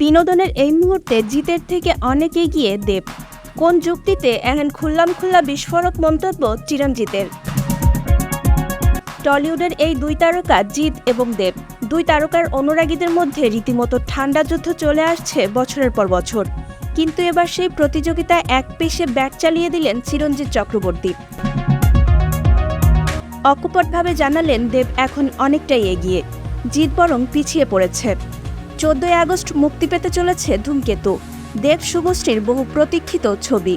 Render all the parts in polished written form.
বিনোদনের এই মুহূর্তে জিতের থেকে অনেক এগিয়ে দেব। কোন যুক্তিতে এমন খোলা বিস্ফোরক মন্তব্য চিরঞ্জিতের? টলিউডের এই দুই তারকা জিৎ এবং দেব, দুই তারকার অনুরাগীদের মধ্যে রীতিমতো ঠান্ডা যুদ্ধ চলে আসছে বছরের পর বছর। কিন্তু এবার সেই প্রতিযোগিতায় এক পেশে ব্যাট চালিয়ে দিলেন চিরঞ্জিত চক্রবর্তী। অকপটভাবে জানালেন দেব এখন অনেকটাই এগিয়ে, জিৎ বরং পিছিয়ে পড়েছে। 14 আগস্ট মুক্তি পেতে চলেছে ধূমকেতু, দেব শুভশ্রীর বহু প্রতীক্ষিত ছবি।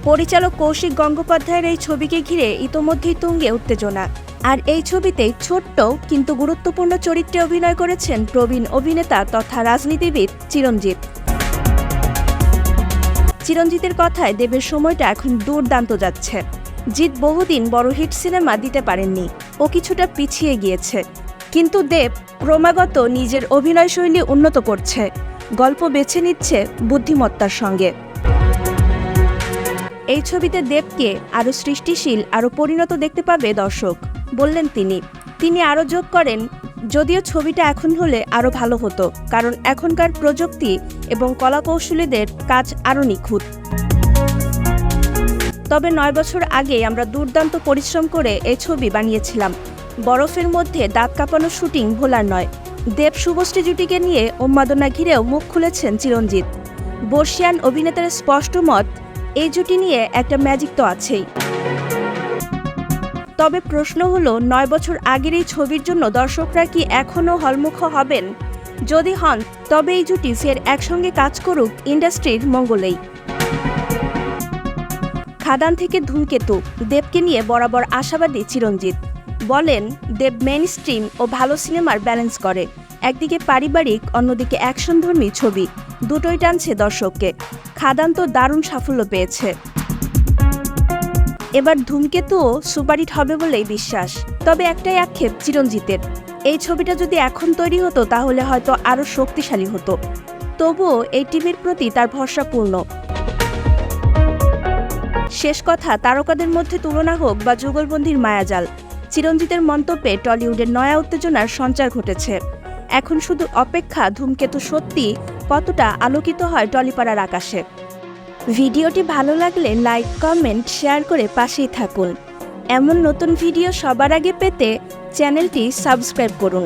পরিচালক কৌশিক গঙ্গোপাধ্যায়ের এই ছবিকে ঘিরে ইতোমধ্যেই তুঙ্গে উত্তেজনা। আর এই ছবিতেই ছোট্ট কিন্তু গুরুত্বপূর্ণ চরিত্রে অভিনয় করেছেন প্রবীণ অভিনেতা তথা রাজনীতিবিদ চিরঞ্জিত। চিরঞ্জিতের কথায় দেবের সময়টা এখন দুর্দান্ত যাচ্ছে। জিৎ বহুদিন বড় হিট সিনেমা দিতে পারেননি, ও কিছুটা পিছিয়ে গিয়েছে। কিন্তু দেব ক্রমাগত নিজের অভিনয়শৈলী উন্নত করছে, গল্প বেছে নিচ্ছে বুদ্ধিমত্তার সঙ্গে। এই ছবিতে দেবকে আরও সৃষ্টিশীল, আরও পরিণত দেখতে পাবে দর্শক, বললেন তিনি আরও যোগ করেন, যদিও ছবিটা এখন হলে আরও ভালো হতো, কারণ এখনকার প্রযুক্তি এবং কলাকৌশলীদের কাজ আরও নিখুঁত। তবে 9 বছর আগে আমরা দুর্দান্ত পরিশ্রম করে এই ছবি বানিয়েছিলাম। বরফের মধ্যে দাঁত কাঁপানো শুটিং ভোলার নয়। দেব শুভশ্রী জুটিকে নিয়ে উন্মাদনা ঘিরেও মুখ খুলেছেন চিরঞ্জিত। বর্ষিয়ান অভিনেতার স্পষ্ট মত, এই জুটি নিয়ে একটা ম্যাজিক তো আছেই। তবে প্রশ্ন হলো, 9 বছর আগের এই ছবির জন্য দর্শকরা কি এখনও হলমুখ হবেন? যদি হন, তবে এই জুটি ফের একসঙ্গে কাজ করুক ইন্ডাস্ট্রির মঙ্গলেই। খাদান থেকে ধূমকেতু, দেবকে নিয়ে বরাবর আশাবাদী চিরঞ্জিত। বলেন, দেব মেইন স্ট্রিম ও ভালো সিনেমার ব্যালেন্স করে। একদিকে পারিবারিক, অন্যদিকে অ্যাকশনধর্মী ছবি, দুটোই টানছে দর্শককে। খাদান তো দারুণ সাফল্য পেয়েছে, এবার ধূমকেতুও সুপারহিট হবে বলেই বিশ্বাস। তবে একটাই আক্ষেপ চিরঞ্জিতের, এই ছবিটা যদি এখন তৈরি হতো তাহলে হয়তো আরও শক্তিশালী হতো। তবুও এই টিভির প্রতি তার ভরসা পূর্ণ। শেষ কথা, তারকাদের মধ্যে তুলনা হোক বা যুগলবন্দির মায়াজাল, চিরঞ্জিতের মন্তব্যে টলিউডের নয়া উত্তেজনার সঞ্চার ঘটেছে। এখন শুধু অপেক্ষা ধূমকেতু সত্যি কতটা আলোকিত হয় টলিপাড়ার আকাশে। ভিডিওটি ভালো লাগলে লাইক, কমেন্ট, শেয়ার করে পাশেই থাকুন। এমন নতুন ভিডিও সবার আগে পেতে চ্যানেলটি সাবস্ক্রাইব করুন।